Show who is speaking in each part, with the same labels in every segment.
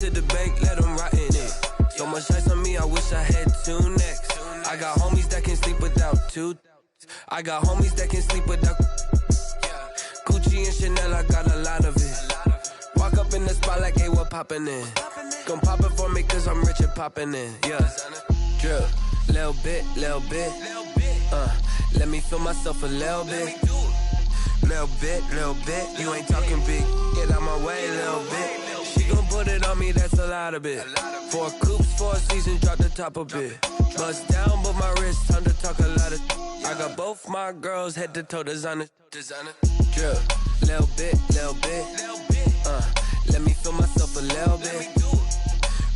Speaker 1: To the bank, let them rot in it. So much ice on me, I wish I had two necks. I got homies that can sleep without two. I got homies that can sleep without Gucci and Chanel, I got a lot of it. Walk up in the spot like, hey, what poppin' in? Gon' pop it for me cause I'm rich and poppin' in. Yeah, drip, little bit. Let me feel myself a little bit. Little bit, you ain't talking big. Get out my way, little bit. She gon' put it on me, that's a lot of it. 4 coupes, 4 seasons, drop the top a bit. Bust down, but my wrist, time to talk a lot of. I got both my girls, head to toe designer. Drip, little bit. Let me feel myself a little bit.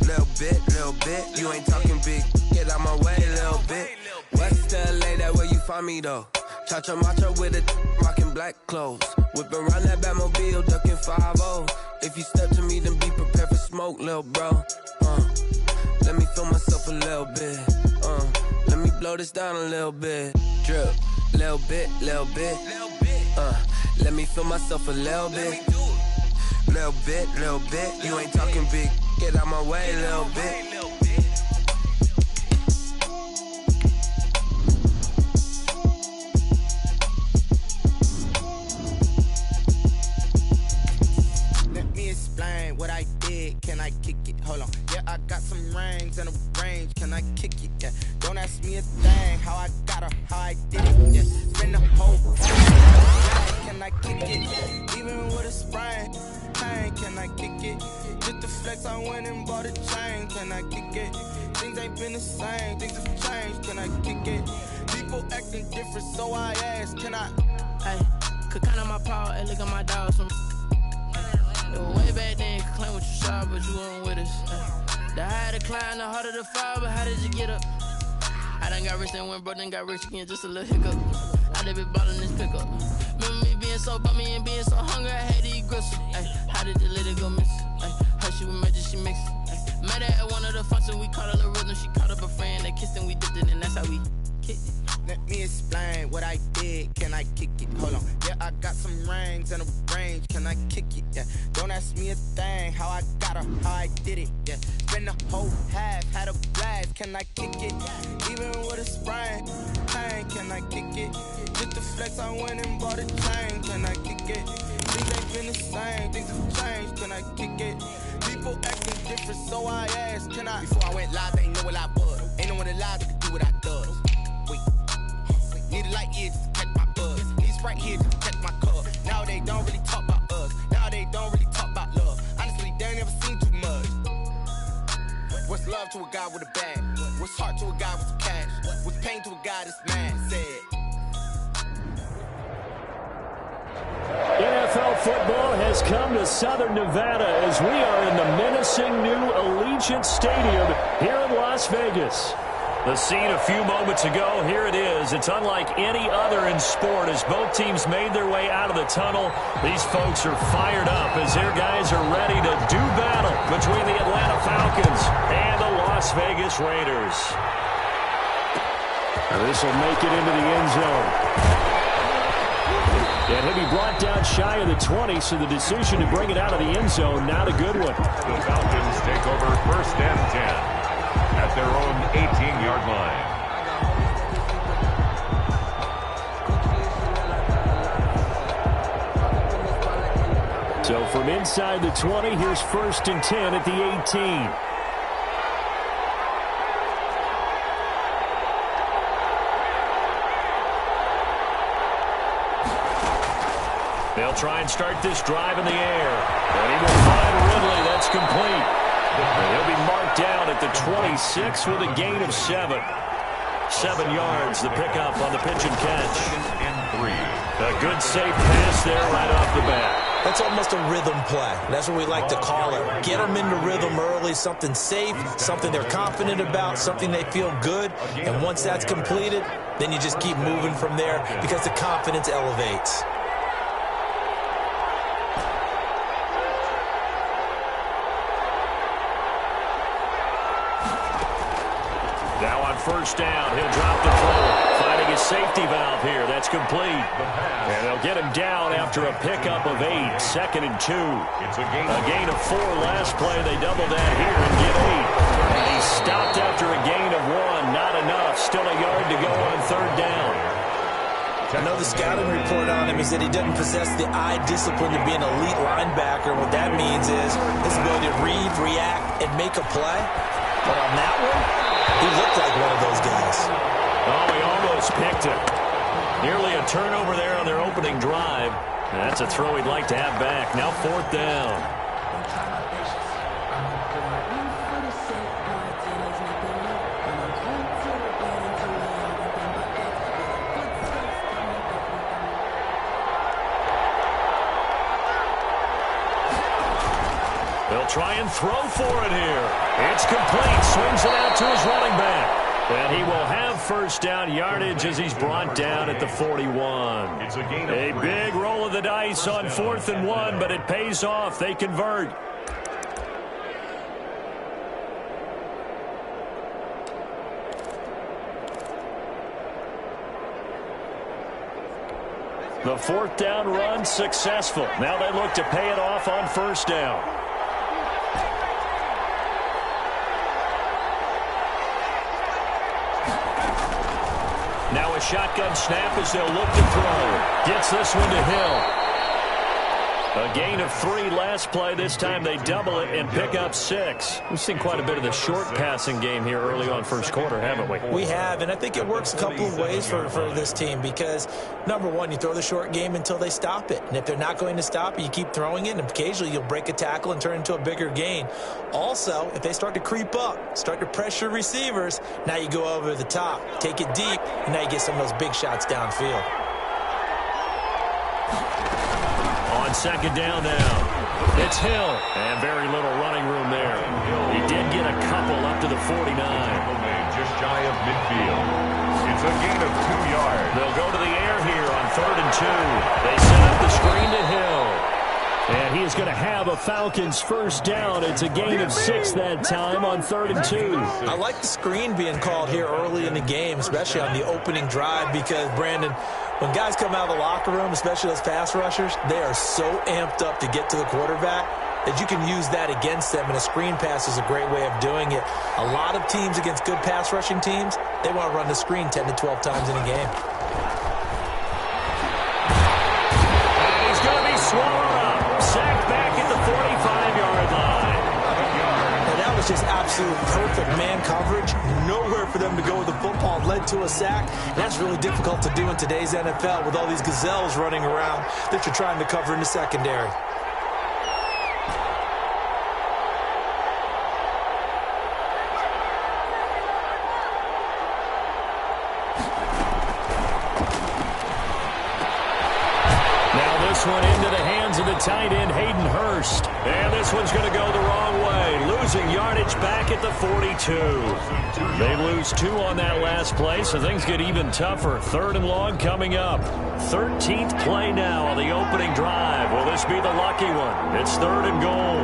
Speaker 1: Little bit, you ain't talking big. Get out my way, little bit. West LA, that where you find me though. Cha-cha matcha with it, rockin' black clothes. Whip around that Batmobile, duckin' 5-0. If you step to me, then be prepared for smoke, lil' bro. Let me feel myself a little bit. Let me blow this down a little bit. Drip, little bit. Let me feel myself a little bit. Little bit. You ain't talking big. Get out my way, little bit.
Speaker 2: Explain what I did, can I kick it? Hold on, yeah, I got some rings and a range, can I kick it? Yeah, don't ask me a thing, how I got her, how I did it, yeah, spend the whole time, can I kick it? Even with a sprain, pain, can I kick it? Just the flex, I went and bought a chain, can I kick it? Things ain't been the same, things have changed, can I kick it? People acting different, so I ask, can I?
Speaker 3: Hey, could count on my power, and look at my dogs from. Way back then, you could claim what you saw, but you weren't with us. The higher the climb, the harder the fall, but how did you get up? I done got rich, then went broke, then got rich again, just a little hiccup. I done been ballin' this pickup. Remember me being so bummy and being so hungry, I had to eat gristle. Ay, how did you let it go miss? Ay, how she was magic, she mixed. Met her at one of the functions, we caught her the rhythm, she caught up a friend, they kissed and we dipped it, and that's how we kicked it.
Speaker 2: Let me explain what I did, can I kick it? Hold on, yeah, I got some rings and a range, can I kick it? Yeah, don't ask me a thing, how I got her, how I did it? Yeah, spend the whole half, had a blast, can I kick it? Even with a sprain, pain, can I kick it? Just the flex, I went and bought a chain, can I kick it? Things ain't been the same, things have changed, can I kick it? People acting different, so I asked, can I? Before I went live, they ain't know what I was. Ain't no one alive that could do what I does. Wait. Need a light year just to catch my buzz. Need Sprite here just to catch my cup. Now they don't really talk about us. Now they don't really talk about love. Honestly, they ain't never seen too much. What's love to a guy with a bag? What's heart to a guy with some cash? What's pain to a guy that's mad? Said.
Speaker 4: NFL football has come to Southern Nevada as we are in the menacing new Allegiant Stadium here in Las Vegas. The scene a few moments ago, here it is. It's unlike any other in sport as both teams made their way out of the tunnel. These folks are fired up as their guys are ready to do battle between the Atlanta Falcons and the Las Vegas Raiders. This will make it into the end zone. And he'll be brought down shy of the 20, so the decision to bring it out of the end zone, not a good one.
Speaker 5: The Falcons take over 1st and 10. At their own 18-yard
Speaker 4: line. So from inside the 20, here's 1st and 10 at the 18. They'll try and start this drive in the air. And he will find Ridley. That's complete. And he'll be marked down at the 26 with a gain of 7. 7 yards, the pickup on the pitch and catch. A good safe pass there right off the bat.
Speaker 6: That's almost a rhythm play. That's what we like to call it. Get them into rhythm early, something safe, something they're confident about, something they feel good. And once that's completed, then you just keep moving from there because the confidence elevates.
Speaker 4: Now on 1st down, he'll drop the throw. Finding his safety valve here. That's complete. And they'll get him down after a pickup of 8. 2nd and 2.
Speaker 5: It's a
Speaker 4: gain of 4 last play. They double that here and get 8. And he's stopped after a gain of 1. Not enough. Still a yard to go on 3rd down.
Speaker 6: I know the scouting report on him is that he doesn't possess the eye discipline to be an elite linebacker. What that means is his ability to read, react, and make a play. But on that one, he looked like one of those guys.
Speaker 4: Oh, he almost picked it. Nearly a turnover there on their opening drive. And that's a throw he'd like to have back. Now 4th down. They'll try and throw for it here. It's complete. Swings it out to his running back. And he will have 1st down yardage as he's brought down at the 41.
Speaker 5: It's a
Speaker 4: big roll of the dice on 4th and 1, but it pays off. They convert. The 4th down run successful. Now they look to pay it off on 1st down. Now a shotgun snap as they'll look to throw. Gets this one to Hill. A gain of 3 last play. This time they double it and pick up 6. We've seen quite a bit of the short passing game here early on 1st quarter, haven't we?
Speaker 6: We have, and I think it works a couple of ways for this team because, number one, you throw the short game until they stop it. And if they're not going to stop it, you keep throwing it, and occasionally you'll break a tackle and turn into a bigger gain. Also, if they start to creep up, start to pressure receivers, now you go over the top, take it deep, and now you get some of those big shots downfield.
Speaker 4: On 2nd down now, it's Hill, and very little running room there. He did get a couple up to the 49.
Speaker 5: Just shy of midfield. It's a gain of 2 yards.
Speaker 4: They'll go to the air here on 3rd and 2. They set up the screen to Hill. And he is going to have a Falcons 1st down. It's a gain of 6 that time on 3rd and 2.
Speaker 6: I like the screen being called here early in the game, especially on the opening drive, because, Brandon, when guys come out of the locker room, especially those pass rushers, they are so amped up to get to the quarterback that you can use that against them, and a screen pass is a great way of doing it. A lot of teams against good pass rushing teams, they want to run the screen 10 to 12 times in a game.
Speaker 4: And he's going to be swallowed up. Sacked back at the 45-yard line.
Speaker 6: And that was just absolute perfect man coverage. Nowhere for them to go with the football. Led to a sack. And that's really difficult to do in today's NFL with all these gazelles running around that you're trying to cover in the secondary.
Speaker 4: One into the hands of the tight end, Hayden Hurst. And this one's going to go the wrong way. Losing yardage back at the 42. They lose 2 on that last play, so things get even tougher. 3rd and long coming up. 13th play now on the opening drive. Will this be the lucky one? It's 3rd and goal.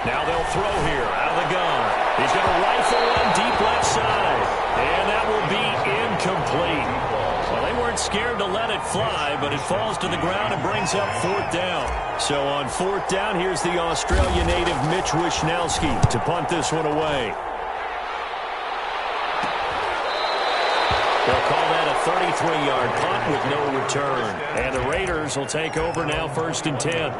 Speaker 4: Now they'll throw here out of the gun. He's going to rifle one deep left side. And that will be incomplete. Well, they weren't scared to let it fly, but it falls to the ground and brings up 4th down. So on 4th down, here's the Australia native Mitch Wishnowski to punt this one away. They'll call that a 33-yard punt with no return. And the Raiders will take over now 1st and 10.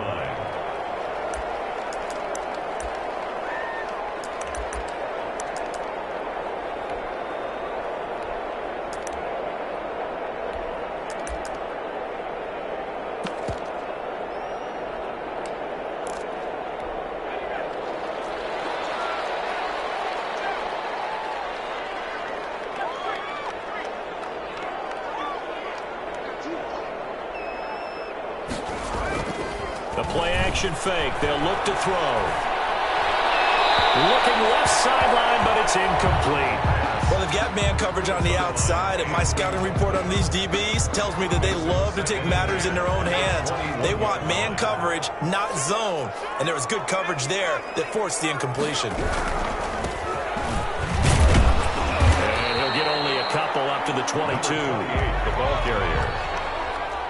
Speaker 4: The play-action fake. They'll look to throw. Looking left sideline, but it's incomplete.
Speaker 6: Well, they've got man coverage on the outside, and my scouting report on these DBs tells me that they love to take matters in their own hands. They want man coverage, not zone, and there was good coverage there that forced the incompletion.
Speaker 4: And he'll get only a couple up to the 22.
Speaker 5: The ball carrier.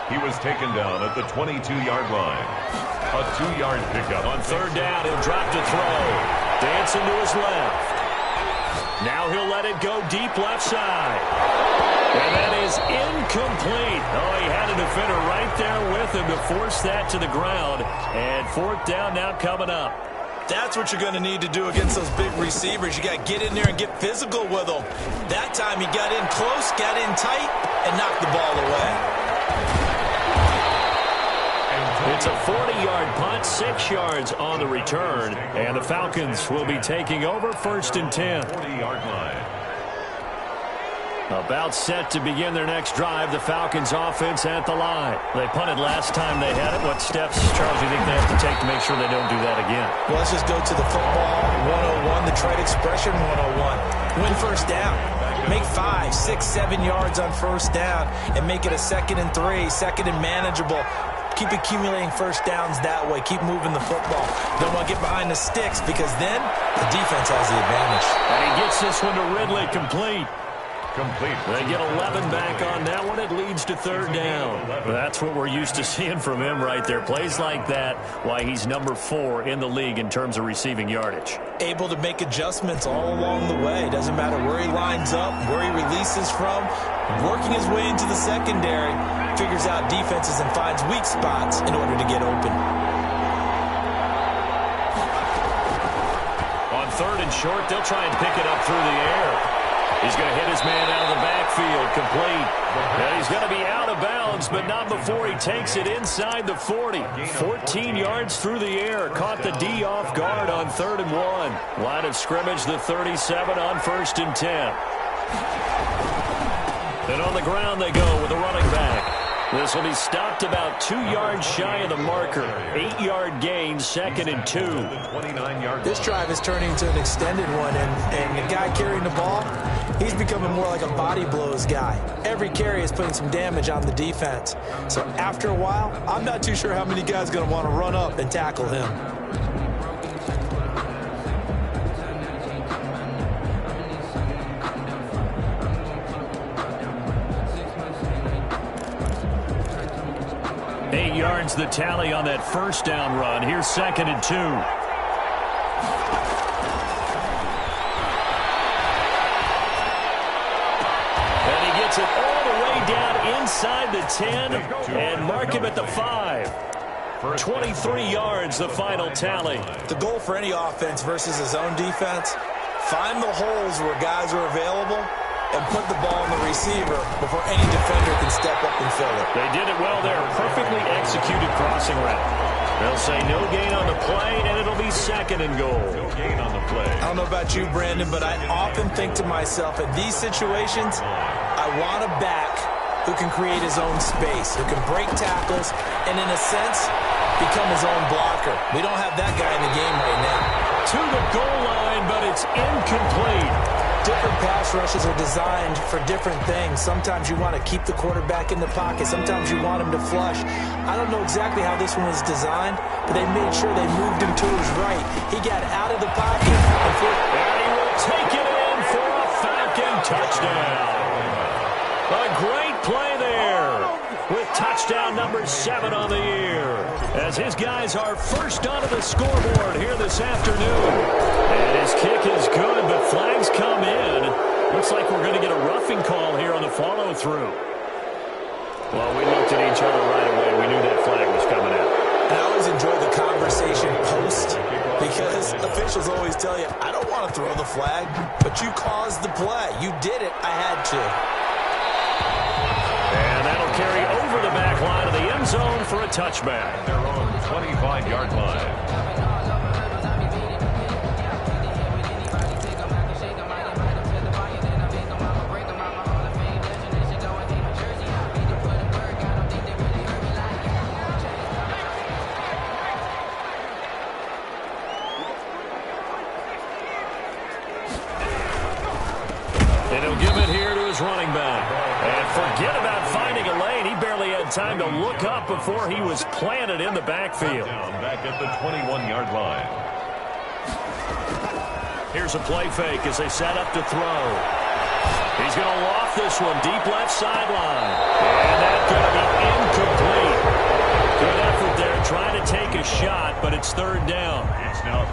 Speaker 5: He was taken down at the 22-yard line. A 2-yard pickup.
Speaker 4: On third down, he'll drop to throw. Dancing to his left. Now he'll let it go deep left side. And that is incomplete. Oh, he had a defender right there with him to force that to the ground. And fourth down now coming up.
Speaker 6: That's what you're going to need to do against those big receivers. You got to get in there and get physical with them. That time he got in close, got in tight, and knocked the ball away.
Speaker 4: It's a 40-yard punt, 6 yards on the return, and the Falcons will be taking over first and 10.
Speaker 5: 40-yard line.
Speaker 4: About set to begin their next drive, the Falcons offense at the line. They punted last time they had it. What steps, Charles, do you think they have to take to make sure they don't do that again?
Speaker 6: Well, let's just go to the football 101, the trade expression 101. Win first down. Make 5, 6, 7 yards on first down and make it a 2nd and 3, 2nd and manageable. Keep accumulating first downs that way. Keep moving the football. Don't want to get behind the sticks because then the defense has the advantage.
Speaker 4: And he gets this one to Ridley complete.
Speaker 5: Complete.
Speaker 4: They get 11 back on that one. It leads to third down. That's what we're used to seeing from him right there. Plays like that, why he's number 4 in the league in terms of receiving yardage.
Speaker 6: Able to make adjustments all along the way. Doesn't matter where he lines up, where he releases from. Working his way into the secondary. Figures out defenses and finds weak spots in order to get open.
Speaker 4: On third and short, they'll try and pick it up through the air. He's going to hit his man out of the backfield, complete. And he's going to be out of bounds, but not before he takes it inside the 40. 14 yards through the air. Caught the D off guard on 3rd and 1. Line of scrimmage, the 37 on 1st and 10. And on the ground they go with a running back. This will be stopped about 2 yards shy of the marker. 8-yard gain, 2nd and 2.
Speaker 6: This drive is turning into an extended one, and the guy carrying the ball, he's becoming more like a body blows guy. Every carry is putting some damage on the defense. So after a while, I'm not too sure how many guys are going to want to run up and tackle him.
Speaker 4: Yards the tally on that first down run. Here's 2nd and 2. And he gets it all the way down inside the 10 and mark him at the 5. 23 yards the final tally.
Speaker 6: The goal for any offense versus his own defense, find the holes where guys are available and put the ball on the receiver before any defender can step up and fill it.
Speaker 4: They did it well there. Perfectly executed crossing route. They'll say no gain on the play, and it'll be 2nd and goal.
Speaker 5: No gain on the play.
Speaker 6: I don't know about you, Brandon, but I often think to myself, in these situations, I want a back who can create his own space, who can break tackles, and in a sense, become his own blocker. We don't have that guy in the game right now.
Speaker 4: To the goal line, but it's incomplete.
Speaker 6: Different pass rushes are designed for different things. Sometimes you want to keep the quarterback in the pocket. Sometimes you want him to flush. I don't know exactly how this one was designed, but they made sure they moved him to his right. He got out of the pocket.
Speaker 4: And he will take it in for a Falcon touchdown. A great play there with touchdown number 7 on the year. As his guys are first onto the scoreboard here this afternoon. And his kick is good, but flags come in. Looks like we're going to get a roughing call here on the follow-through. Well, we looked at each other right away. We knew that flag was coming out.
Speaker 6: And I always enjoy the conversation post because officials always tell you, I don't want to throw the flag, but you caused the play. You did it. I had to.
Speaker 4: And that'll carry over the back line of the end zone for a touchback.
Speaker 5: Their own 25-yard line.
Speaker 4: And forget about finding a lane. He barely had time to look up before he was planted in the backfield.
Speaker 5: Down back at the 21-yard line.
Speaker 4: Here's a play fake as they set up to throw. He's going to loft this one deep left sideline. And that's going to be incomplete. Good effort there trying to take a shot, but it's third down.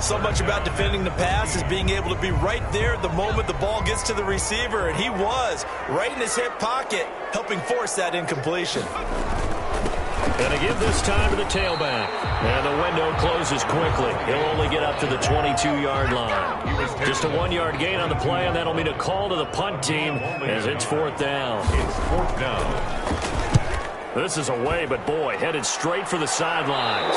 Speaker 6: So much about defending the pass is being able to be right there at the moment the ball gets to the receiver, and he was right in his hip pocket, helping force that incompletion.
Speaker 4: Going to give this time to the tailback. And the window closes quickly. He'll only get up to the 22-yard line. Just a 1-yard gain on the play, and that'll mean a call to the punt team as it's fourth down.
Speaker 5: It's fourth down.
Speaker 4: This is away, but boy, headed straight for the sidelines.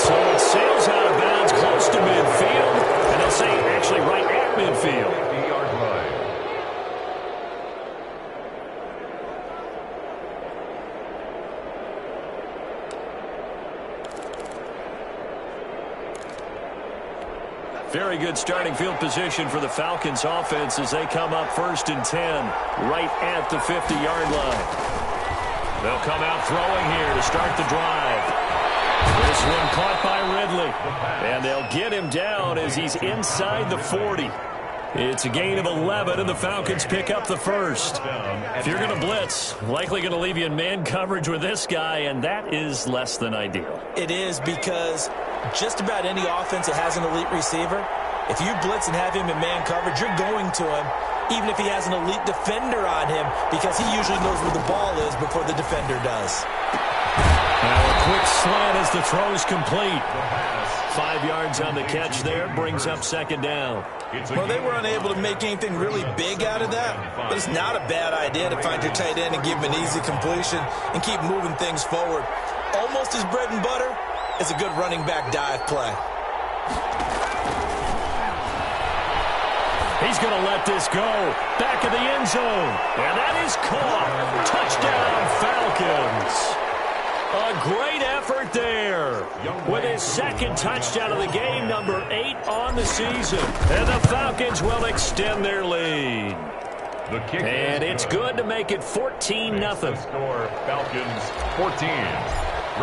Speaker 4: So it sails out of bounds close to midfield, and they'll say actually right at midfield.
Speaker 5: 50-yard line.
Speaker 4: Very good starting field position for the Falcons offense as they come up 1st and 10, right at the 50-yard line. They'll come out throwing here to start the drive. This one caught by Ridley. And they'll get him down as he's inside the 40. It's a gain of 11, and the Falcons pick up the first. If you're going to blitz, likely going to leave you in man coverage with this guy, and that is less than ideal.
Speaker 6: It is, because just about any offense that has an elite receiver, if you blitz and have him in man coverage, you're going to him, even if he has an elite defender on him, because he usually knows where the ball is before the defender does.
Speaker 4: Now a quick slant as the throw's complete. 5 yards on the catch there, brings up second down.
Speaker 6: Well, they were unable to make anything really big out of that, but it's not a bad idea to find your tight end and give him an easy completion and keep moving things forward. Almost his bread and butter is a good running back dive play.
Speaker 4: He's going to let this go. Back of the end zone. And that is caught. Touchdown, Falcons. A great effort there. With his second touchdown of the game, number 8 on the season. And the Falcons will extend their lead. And it's good to make it 14-0.
Speaker 5: Score, Falcons 14.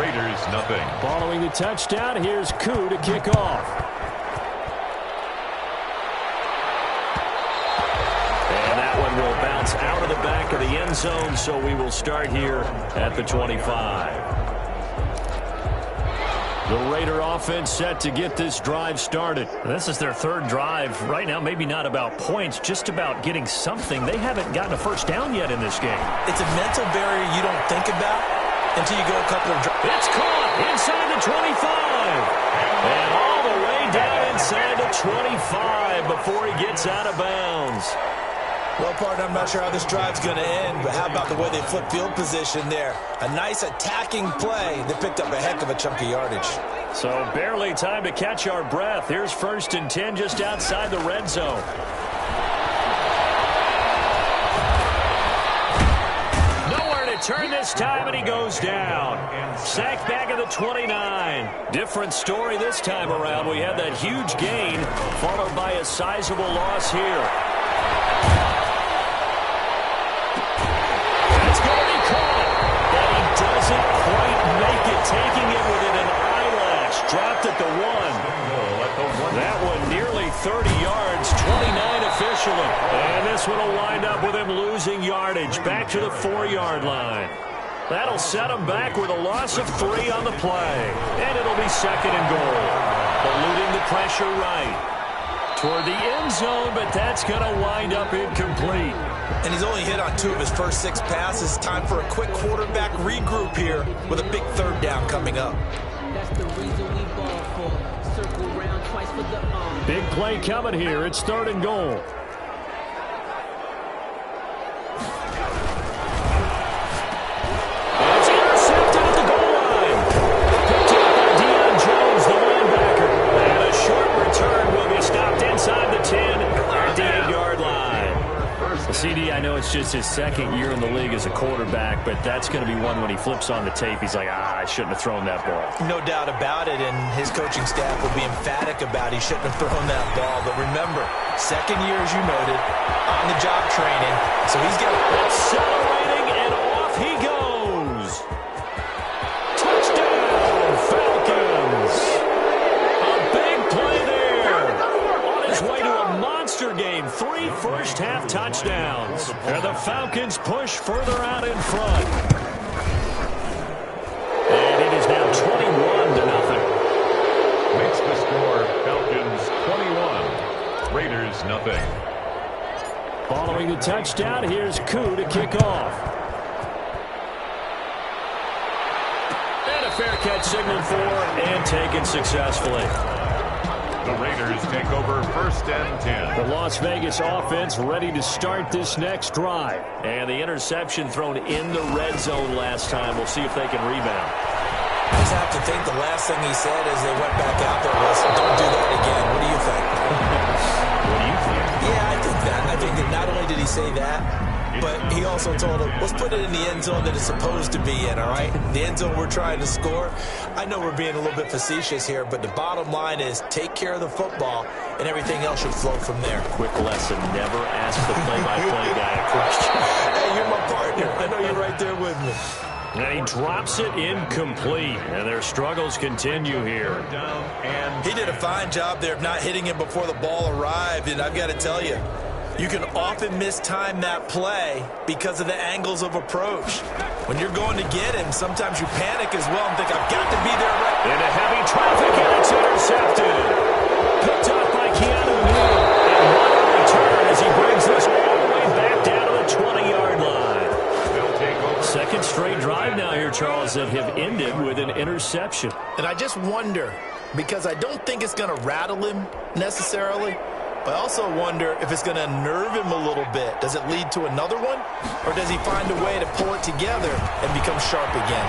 Speaker 5: Raiders nothing.
Speaker 4: Following the touchdown, here's Koo to kick off. Will bounce out of the back of the end zone, so we will start here at the 25. The Raider offense set to get this drive started. This is their third drive. Right now, maybe not about points, just about getting something. They haven't gotten a first down yet in this game.
Speaker 6: It's a mental barrier you don't think about until you go a couple of drives.
Speaker 4: It's caught inside the 25. And all the way down inside the 25 before he gets out of bounds.
Speaker 6: Well, partner, I'm not sure how this drive's going to end, but how about the way they flip field position there? A nice attacking play that picked up a heck of a chunk of yardage.
Speaker 4: So barely time to catch our breath. Here's 1st and 10 just outside the red zone. Nowhere to turn this time, and he goes down. Sacked back at the 29. Different story this time around. We had that huge gain followed by a sizable loss here. Doesn't quite make it, taking it within an eyelash. Dropped at the 1. That one nearly 30 yards, 29 officially. And this one will wind up with him losing yardage back to the 4-yard line. That'll set him back with a loss of 3 on the play. And it'll be 2nd and goal. Eluding the pressure right toward the end zone, but that's going to wind up incomplete.
Speaker 6: And he's only hit on 2 of his first 6 passes. Time for a quick quarterback regroup here with a big third down coming up.
Speaker 7: That's the reason we ball for. Circle round twice for the arm.
Speaker 4: Big play coming here. It's 3rd and goal. And it's intercepted at the goal line. Picked up by Deion Jones, the linebacker. And a short return will be stopped inside the 10 at the 8-yard line. CD, I know it's just his 2nd year in the league as a quarterback, but that's going to be one when he flips on the tape. He's like, I shouldn't have thrown that ball.
Speaker 6: No doubt about it, and his coaching staff will be emphatic about he shouldn't have thrown that ball. But remember, 2nd year, as you noted, on-the-job training, so he's got to accelerate.
Speaker 4: Falcons push further out in front. And it is now 21-0.
Speaker 5: Makes the score Falcons 21, Raiders nothing.
Speaker 4: Following the touchdown, here's Koo to kick off. And a fair catch signaled for and taken successfully.
Speaker 5: The Raiders take over 1st and 10.
Speaker 4: The Las Vegas offense ready to start this next drive. And the interception thrown in the red zone last time. We'll see if they can rebound.
Speaker 6: I just have to think the last thing he said as they went back out there was, don't do that again. What do you think?
Speaker 5: What do you think?
Speaker 6: Yeah, I think that. I think that not only did he say that, but he also told him, let's put it in the end zone that it's supposed to be in, all right? The end zone we're trying to score. I know we're being a little bit facetious here, but the bottom line is take care of the football, and everything else should flow from there.
Speaker 4: Quick lesson, never ask the play-by-play guy a question.
Speaker 6: Hey, you're my partner. I know you're right there with me.
Speaker 4: And he drops it incomplete, and their struggles continue here.
Speaker 6: He did a fine job there of not hitting him before the ball arrived, and I've got to tell you, you can often mistime that play because of the angles of approach. When you're going to get him, sometimes you panic as well and think, I've got to be there right.
Speaker 4: Into heavy traffic, and it's intercepted. Picked up by Keanu Neal. And what a return as he brings this all the way back down to the 20-yard line. Second straight drive now here, Charles, that have ended with an interception.
Speaker 6: And I just wonder, because I don't think it's going to rattle him necessarily, but I also wonder if it's going to nerve him a little bit. Does it lead to another one? Or does he find a way to pull it together and become sharp again?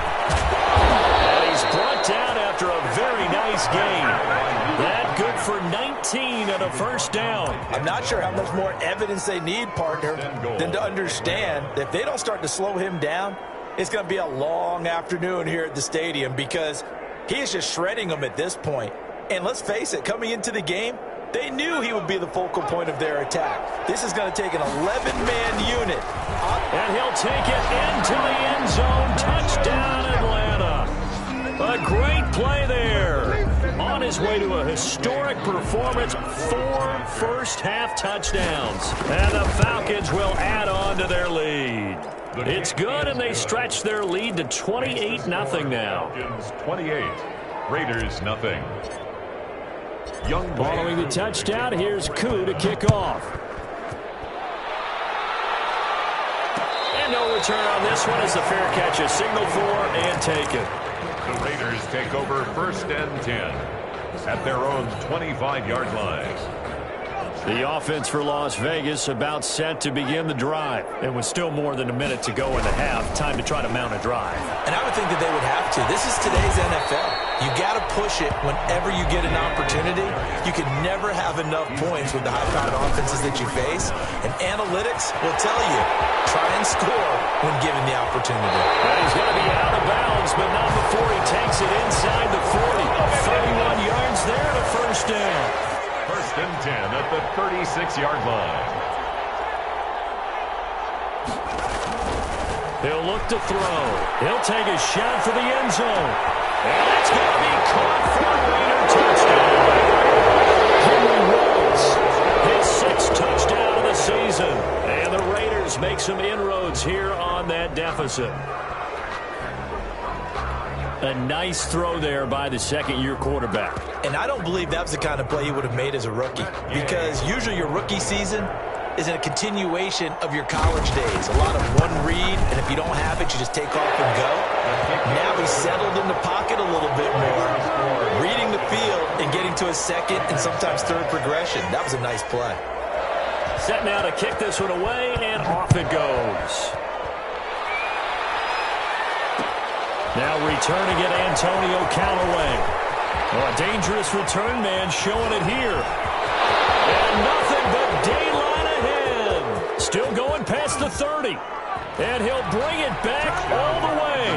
Speaker 4: And he's brought down after a very nice game. That good for 19 and a first down.
Speaker 6: I'm not sure how much more evidence they need, partner, than to understand that if they don't start to slow him down, it's going to be a long afternoon here at the stadium because he is just shredding them at this point. And let's face it, coming into the game, they knew he would be the focal point of their attack. This is going to take an 11-man unit.
Speaker 4: And he'll take it into the end zone. Touchdown, Atlanta. A great play there. On his way to a historic performance, 4 first-half touchdowns. And the Falcons will add on to their lead. It's good, and they stretch their lead to 28-0 now.
Speaker 5: Falcons 28, Raiders nothing.
Speaker 4: Following the touchdown, here's Koo to kick off. And no return on this one as the fair catch is signaled for and taken.
Speaker 5: The Raiders take over 1st and 10 at their own 25-yard line.
Speaker 4: The offense for Las Vegas about set to begin the drive. And with still more than a minute to go in the half, time to try to mount a drive.
Speaker 6: And I would think that they would have to. This is today's NFL. You got to push it whenever you get an opportunity. You can never have enough points with the high-powered offenses that you face. And analytics will tell you, try and score when given the opportunity.
Speaker 4: And he's going to be out of bounds, but not before he takes it inside the 40. 31 yards there to first down.
Speaker 5: 1st and 10 at the 36-yard line.
Speaker 4: He'll look to throw. He'll take a shot for the end zone. And it's going to be caught for a Raider touchdown. Henry Ruggs, his 6th touchdown of the season. And the Raiders make some inroads here on that deficit. A nice throw there by the second-year quarterback.
Speaker 6: And I don't believe that was the kind of play he would have made as a rookie. Because usually your rookie season is a continuation of your college days. A lot of one read, and if you don't have it, you just take off and go. Now he's settled in the pocket a little bit more, reading the field and getting to his second and sometimes third progression. That was a nice play.
Speaker 4: Set now to kick this one away, and off it goes. Now returning it, Antonio Callaway. Oh, a dangerous return man showing it here. And nothing but daylight ahead. Still going past the 30. And he'll bring it back all the way.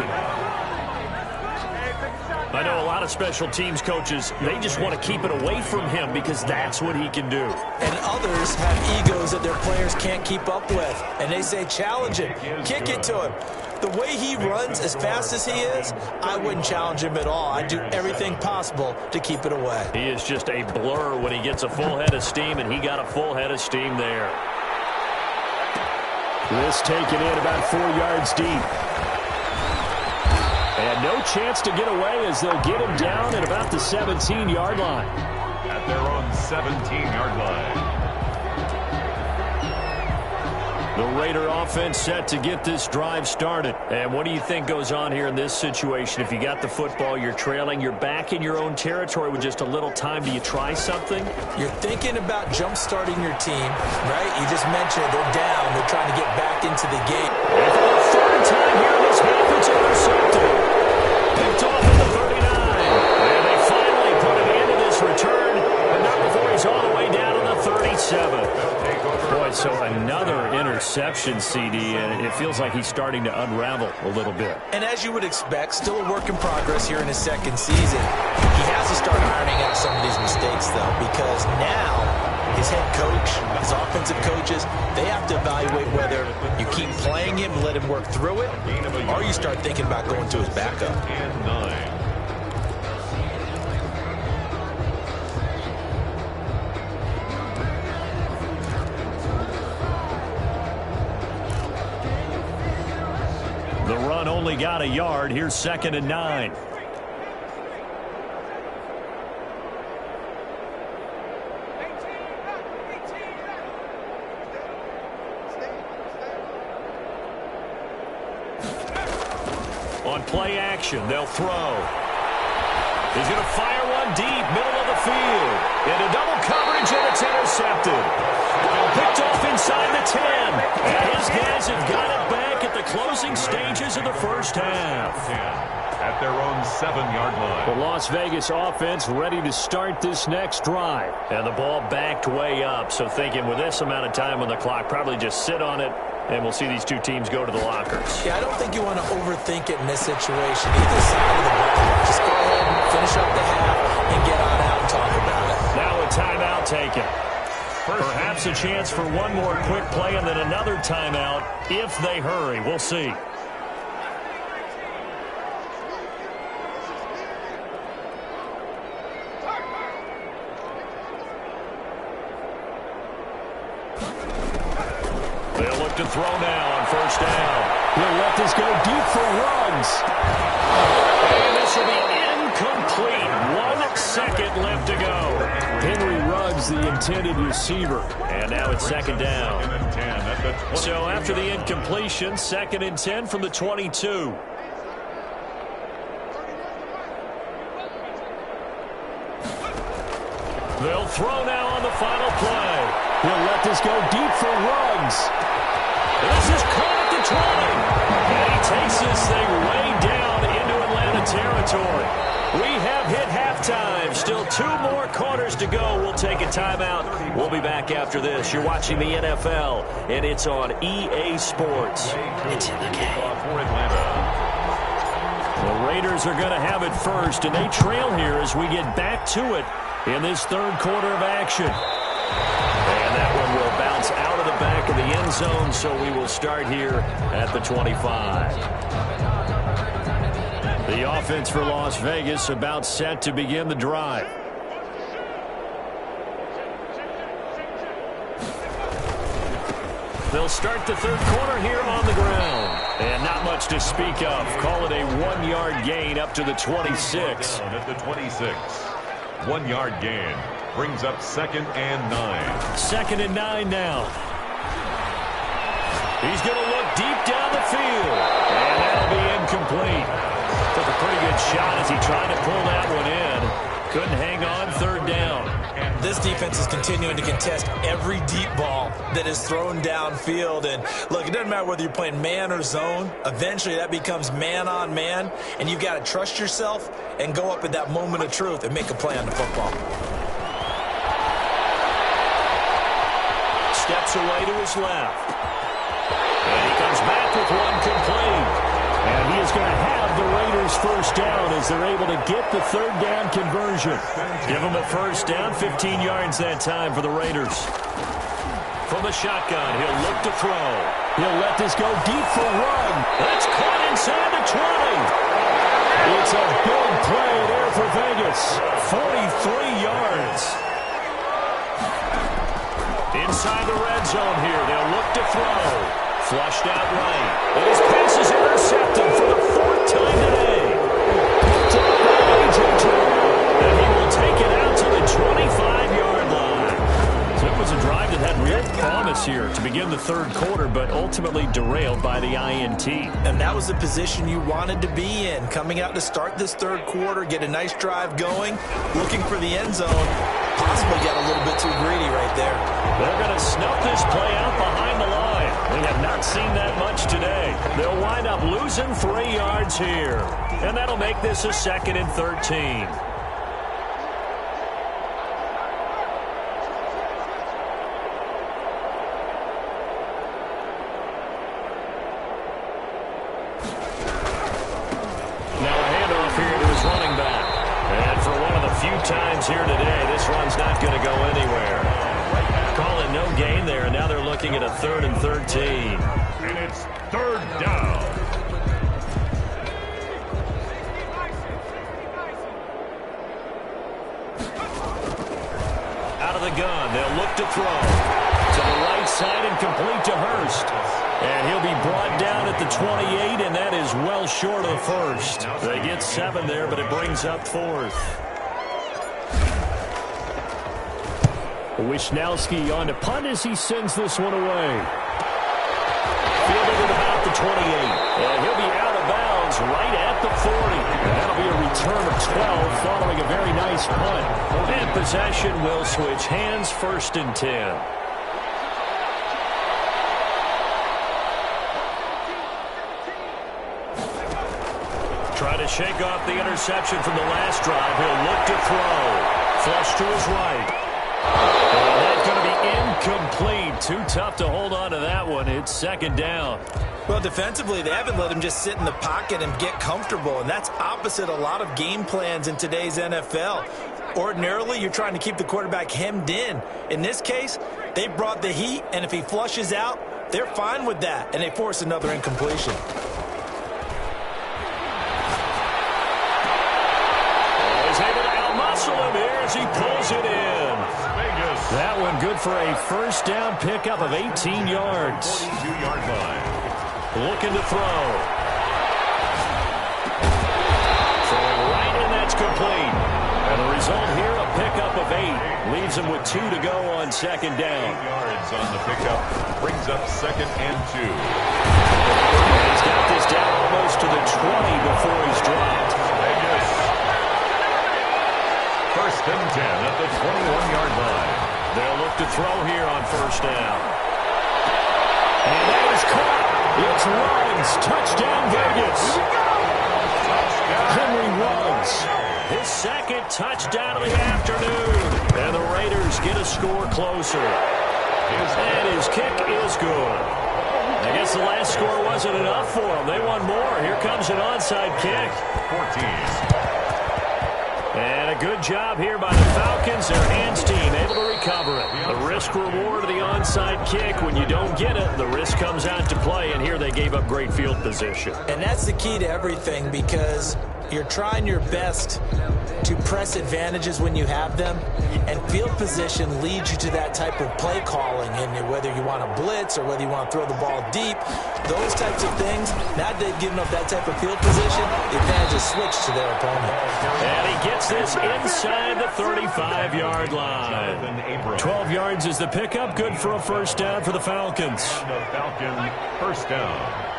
Speaker 4: I know a lot of special teams coaches, they just want to keep it away from him because that's what he can do.
Speaker 6: And others have egos that their players can't keep up with. And they say, challenge him, kick it to him. The way he runs as fast as he is, I wouldn't challenge him at all. I'd do everything possible to keep it away.
Speaker 4: He is just a blur when he gets a full head of steam, and he got a full head of steam there. This taken in about 4 yards deep. And no chance to get away as they'll get him down at about the 17-yard line.
Speaker 5: At their own 17-yard line.
Speaker 4: The Raider offense set to get this drive started. And what do you think goes on here in this situation? If you got the football, you're trailing, you're back in your own territory with just a little time. Do you try something?
Speaker 6: You're thinking about jump-starting your team, right? You just mentioned they're down. They're trying to get back into the game.
Speaker 4: And for the third time here in this half, it's intercepted. Picked off at the 39. And they finally put an end to this return, but not before he's all the way down to the 37. Boy, so another interception, CD, and it feels like he's starting to unravel a little bit.
Speaker 6: And as you would expect, still a work in progress here in his second season. He has to start ironing out some of these mistakes, though, because now his head coach, his offensive coaches, they have to evaluate whether you keep playing him and let him work through it, or you start thinking about going to his backup.
Speaker 5: And 9.
Speaker 4: The run only got a yard. Here's 2nd and 9. On play action, they'll throw. He's going to fire one deep, middle of the field. Into double coverage, and it's intercepted. Picked off inside the 10. And his guys have got it back at the closing stages of the first half.
Speaker 5: At their own 7-yard line.
Speaker 4: The Las Vegas offense ready to start this next drive. And the ball backed way up, so thinking with this amount of time on the clock, probably just sit on it, and we'll see these two teams go to the lockers.
Speaker 6: Yeah, I don't think you want to overthink it in this situation. Either side of the ball. Just go ahead and finish up the half and get on out and talk about it.
Speaker 4: Now a timeout taken. Perhaps a chance for one more quick play and then another timeout if they hurry. We'll see. They'll look to throw now on first down. He'll let this go deep for Ruggs. And this will be incomplete. 1 second left to go. Henry Ruggs, the intended receiver. And now it's 2nd down. So after the incompletion, 2nd and 10 from the 22. They'll throw now on the final play. He'll let this go deep for Ruggs. This is caught at the 20. And he takes this thing way down into Atlanta territory. We have hit halftime. Still 2 more quarters to go. We'll take a timeout. We'll be back after this. You're watching the NFL, and it's on EA Sports. It's in the game. The Raiders are going to have it first, and they trail here as we get back to it in this 3rd quarter of action. And that one will bounce out of the back of the end zone, so we will start here at the 25. The offense for Las Vegas about set to begin the drive. They'll start the 3rd quarter here on the ground. And not much to speak of. Call it a 1-yard gain up to the 26.
Speaker 5: At the 26. 1-yard gain. Brings up 2nd and 9.
Speaker 4: 2nd and 9 now. He's going to look deep down the field. And that'll be incomplete. Took a pretty good shot as he tried to pull that one in. Couldn't hang on. 3rd down.
Speaker 6: This defense is continuing to contest every deep ball that is thrown downfield. And look, it doesn't matter whether you're playing man or zone. Eventually that becomes man on man. And you've got to trust yourself and go up at that moment of truth and make a play on the football.
Speaker 4: Steps away to his left. And he comes back with one complete. And he is going to have the Raiders first down as they're able to get the 3rd down conversion. Give them a first down, 15 yards that time for the Raiders. From the shotgun, he'll look to throw. He'll let this go deep for Ruggs. That's caught inside the 20. It's a big play there for Vegas. 43 yards. Inside the red zone here, they'll look to throw. Flushed out right. And his pass is intercepted for the 4th time today. Picked up by A.J. Terrell. And he will take it out to the 25-yard line. So it was a drive that had real promise here to begin the 3rd quarter, but ultimately derailed by the INT.
Speaker 6: And that was the position you wanted to be in. Coming out to start this 3rd quarter, get a nice drive going, looking for the end zone. Possibly got a little bit too greedy right there.
Speaker 4: They're going to snuff this play out behind the line. We have not seen that much today. They'll wind up losing 3 yards here. And that'll make this a 2nd and 13. Times here today, this run's not going to go anywhere. Call it no gain there, and now they're looking at a 3rd and 13.
Speaker 5: And it's 3rd down.
Speaker 4: Out of the gun, they'll look to throw. To the right side and complete to Hurst. And he'll be brought down at the 28, and that is well short of 1st. They get 7 there, but it brings up 4th. Wisnowski on to punt as he sends this one away. Fielded at about the 28. And he'll be out of bounds right at the 40. And that'll be a return of 12 following a very nice punt. And possession will switch hands, 1st and 10. Try to shake off the interception from the last drive. He'll look to throw. Flush to his right. And that's going to be incomplete. Too tough to hold on to that one. It's 2nd down.
Speaker 6: Well, defensively, they haven't let him just sit in the pocket and get comfortable, and that's opposite a lot of game plans in today's NFL. Ordinarily, you're trying to keep the quarterback hemmed in. In this case, they brought the heat, and if he flushes out, they're fine with that, and they force another incompletion.
Speaker 4: He's able to out-muscle him here as he pulls it in. That one good for a 1st down pickup of 18 yards.
Speaker 5: 42-yard line.
Speaker 4: Looking to throw. Throwing right, and that's complete. And the result here, a pickup of 8. Leaves him with 2 to go on 2nd down.
Speaker 5: 8 yards on the pickup. Brings up 2nd and 2.
Speaker 4: And he's got this down almost to the 20 before he's dropped.
Speaker 5: Vegas. 1st and 10 at the 21-yard line.
Speaker 4: They'll look to throw here on 1st down. And that is caught. It's Ruggs. Touchdown, Vegas. Henry Ruggs. His 2nd touchdown of the afternoon. And the Raiders get a score closer. And his kick is good. I guess the last score wasn't enough for them. They want more. Here comes an onside kick.
Speaker 5: 14.
Speaker 4: And a good job here by the Falcons. Their hands team able to recover it. The risk reward of the onside kick. When you don't get it, the risk comes out to play. And here they gave up great field position.
Speaker 6: And that's the key to everything, because you're trying your best to press advantages when you have them, and field position leads you to that type of play calling. And whether you want to blitz or whether you want to throw the ball deep, those types of things, now they've given up that type of field position, the advantage is switched to their opponent.
Speaker 4: And he gets this inside the 35-yard line. 12 yards is the pickup, good for a 1st down for the Falcons.
Speaker 5: The Falcon 1st down.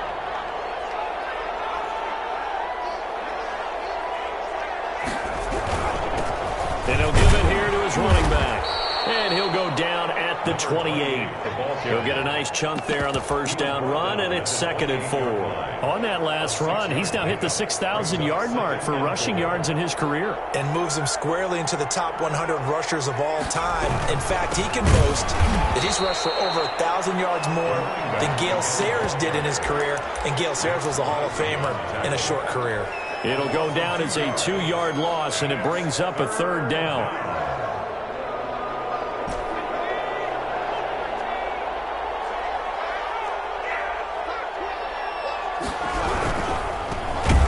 Speaker 4: And he'll give it here to his running back. And he'll go down at the 28. He'll get a nice chunk there on the 1st down run, and it's 2nd and 4. On that last run, he's now hit the 6,000-yard mark for rushing yards in his career.
Speaker 6: And moves him squarely into the top 100 rushers of all time. In fact, he can boast that he's rushed for over 1,000 yards more than Gale Sayers did in his career. And Gale Sayers was a Hall of Famer in a short career.
Speaker 4: It'll go down as a 2-yard loss, and it brings up a 3rd down.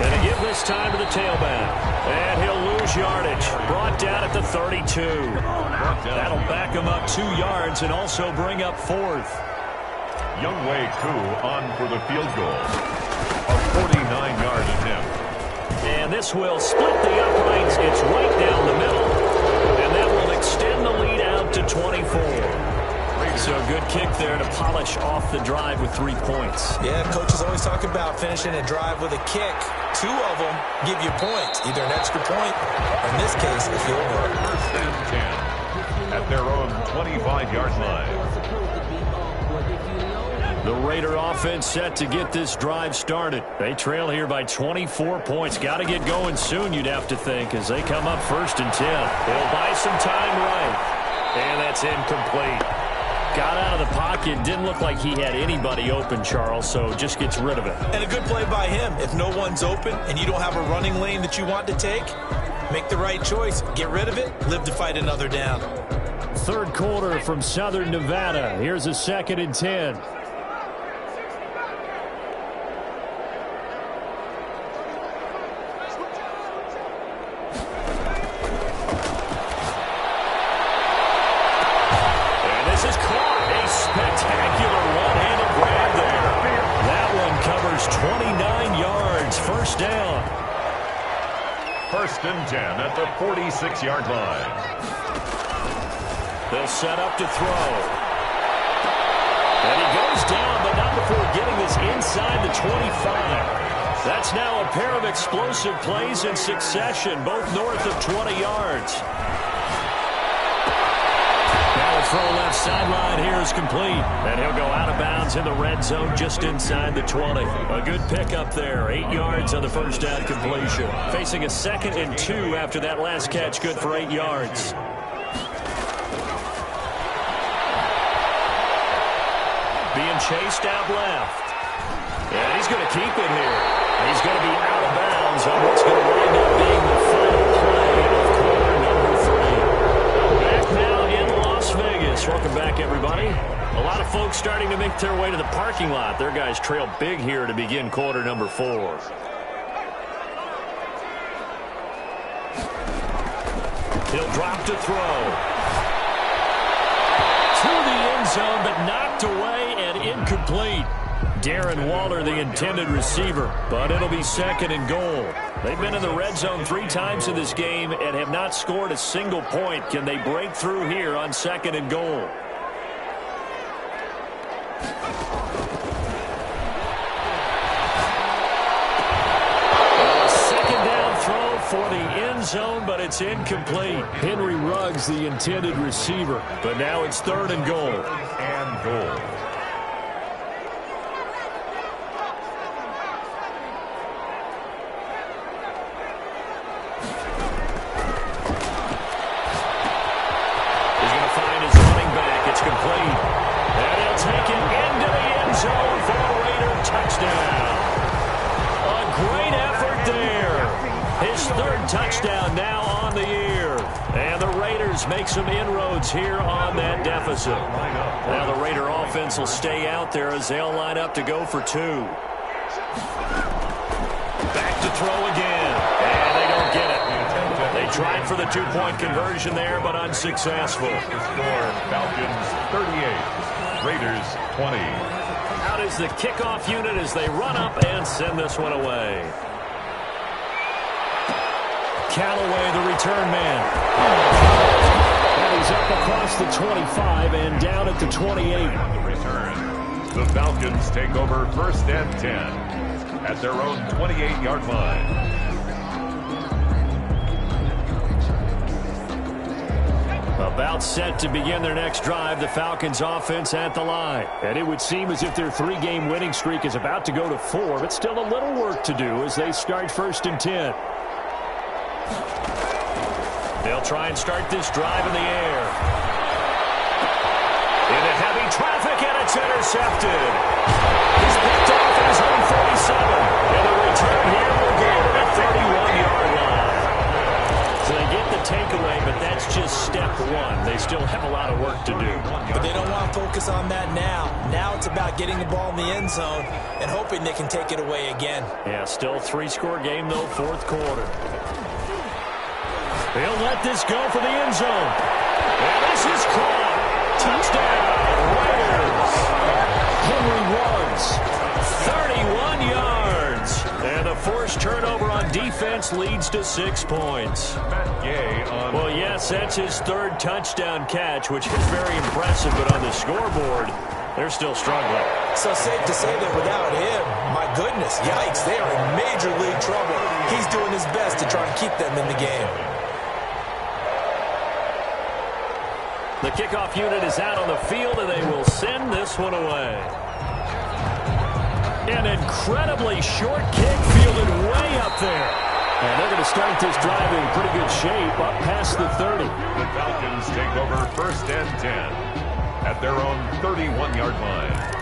Speaker 4: And to give this time to the tailback. And he'll lose yardage. Brought down at the 32. That'll back him up 2 yards and also bring up 4th.
Speaker 5: Youngwei Koo on for the field goal. A 49-yard attempt.
Speaker 4: And this will split the uprights. It's right down the middle. And that will extend the lead out to 24. So a good kick there to polish off the drive with 3 points.
Speaker 6: Yeah, coaches always talk about finishing a drive with a kick. 2 of them give you points, either an extra point, or in this case, a field goal.
Speaker 5: First and 10 at their own 25-yard line.
Speaker 4: The Raider offense set to get this drive started. They trail here by 24 points. Got to get going soon, you'd have to think, as they come up first and 10. They'll buy some time right. And that's incomplete. Got out of the pocket. Didn't look like he had anybody open, Charles, so just gets rid of it.
Speaker 6: And a good play by him. If no one's open and you don't have a running lane that you want to take, make the right choice. Get rid of it. Live to fight another down.
Speaker 4: Third quarter from Southern Nevada. Here's a 2nd and 10. Spectacular one-handed grab there. That one covers 29 yards. First down.
Speaker 5: First and 10 at the 46-yard line.
Speaker 4: They'll set up to throw. And he goes down, but not before getting this inside the 25. That's now a pair of explosive plays in succession, both north of 20 yards. Throw left sideline here is complete. And he'll go out of bounds in the red zone just inside the 20. A good pickup there. 8 yards on the first down completion. Facing a 2nd and 2 after that last catch. Good for 8 yards. Being chased out left. And he's going to keep it here. He's going to be out of bounds on what's going to wind up being the final play of quarter number 3. Back now in Las Vegas. Welcome back, everybody. A lot of folks starting to make their way to the parking lot. Their guys trail big here to begin quarter number 4. He'll drop to throw. To the end zone, but knocked away and incomplete. Darren Waller, the intended receiver, but it'll be 2nd and goal. They've been in the red zone 3 times in this game and have not scored a single point. Can they break through here on 2nd and goal? A 2nd down throw for the end zone, but it's incomplete. Henry Ruggs, the intended receiver, but now it's 3rd and goal.
Speaker 5: And goal.
Speaker 4: Touchdown now on the year. And the Raiders make some inroads here on that deficit. Now the Raider offense will stay out there as they'll line up to go for 2. Back to throw again. And they don't get it. They tried for the 2-point conversion there, but unsuccessful.
Speaker 5: Score, Falcons 38, Raiders 20.
Speaker 4: Out is the kickoff unit as they run up and send this one away. Callaway, the return man. And he's up across the 25 and down at the 28.
Speaker 5: On the return, the Falcons take over 1st and 10 at their own 28-yard line.
Speaker 4: About set to begin their next drive, the Falcons offense at the line. And it would seem as if their 3-game winning streak is about to go to 4, but still a little work to do as they start 1st and 10. They'll try and start this drive in the air. Into heavy traffic, and it's intercepted. He's picked off at his own 47. And the return here will go to the 31-yard line. So they get the takeaway, but that's just step 1. They still have a lot of work to do.
Speaker 6: But they don't want to focus on that now. Now it's about getting the ball in the end zone and hoping they can take it away again.
Speaker 4: Yeah, still 3-score game, though, 4th quarter. They'll let this go for the end zone. And this is caught. Touchdown, Raiders. Henry runs. 31 yards. And the forced turnover on defense leads to 6 points. Well, yes, that's his third touchdown catch, which is very impressive, but on the scoreboard, they're still struggling.
Speaker 6: So safe to say that without him, my goodness, yikes, they are in major league trouble. He's doing his best to try and keep them in the game.
Speaker 4: The kickoff unit is out on the field, and they will send this one away. An incredibly short kick fielded way up there. And they're going to start this drive in pretty good shape up past the 30.
Speaker 5: The Falcons take over 1st and 10 at their own 31-yard line.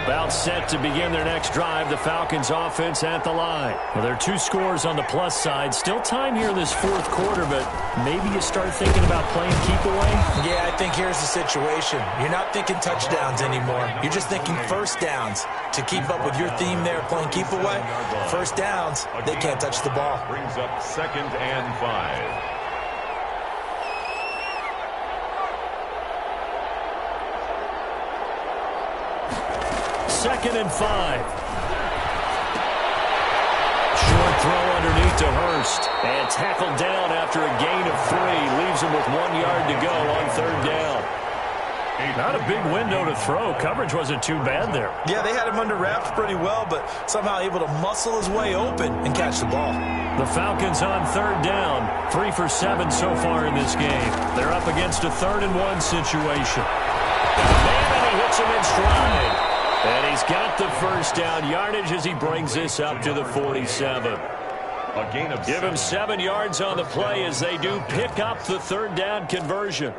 Speaker 4: About set to begin their next drive, the Falcons offense at the line. Well, there are 2 scores on the plus side. Still time here in this 4th quarter, but maybe you start thinking about playing keep away?
Speaker 6: Yeah, I think here's the situation. You're not thinking touchdowns anymore. You're just thinking first downs. To keep up with your theme there, playing keep away, first downs, they can't touch the ball.
Speaker 5: Brings up 2nd and 5.
Speaker 4: 2nd and 5. Short throw underneath to Hurst. And tackled down after a gain of 3. Leaves him with 1 yard to go on 3rd down. Not a big window to throw. Coverage wasn't too bad there.
Speaker 6: Yeah, they had him under wraps pretty well, but somehow able to muscle his way open and catch the ball.
Speaker 4: The Falcons on 3rd down. 3 for 7 so far in this game. They're up against a 3rd and 1 situation. And he hits him in stride. And he's got the first down yardage as he brings this up to the 47.
Speaker 5: A gain of
Speaker 4: Give him 7 yards on the play as they do pick up the 3rd down conversion.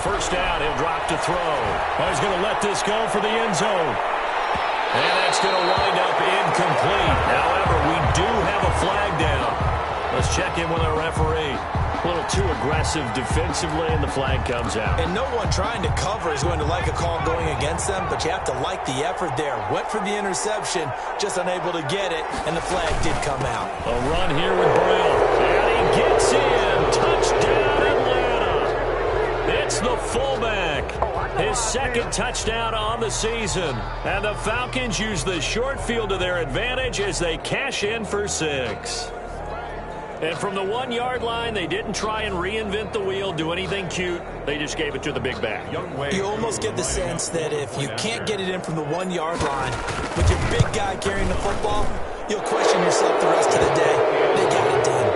Speaker 4: First down, he'll drop to throw. Oh, he's going to let this go for the end zone. And that's going to wind up incomplete. However, we do have a flag down. Let's check in with our referee. A little too aggressive defensively, and the flag comes out.
Speaker 6: And no one trying to cover is going to like a call going against them, but you have to like the effort there. Went for the interception, just unable to get it, and the flag did come out.
Speaker 4: A run here with Brown. And he gets in. Touchdown, Atlanta. It's the fullback. His 2nd touchdown on the season. And the Falcons use the short field to their advantage as they cash in for 6. And from the 1 yard line, they didn't try and reinvent the wheel, do anything cute. They just gave it to the big back.
Speaker 6: You almost get the sense that if you can't get it in from the 1 yard line with your big guy carrying the football, you'll question yourself the rest of the day. They got it done.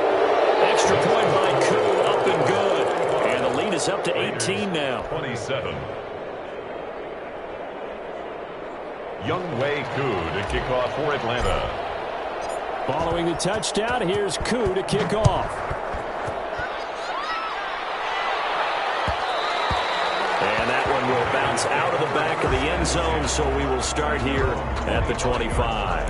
Speaker 4: Extra point by Koo, up and good. And the lead is up to 18 now.
Speaker 5: 27. Younghoe Koo to kick off for Atlanta.
Speaker 4: Following the touchdown, here's Koo to kick off. And that one will bounce out of the back of the end zone, so we will start here at the 25.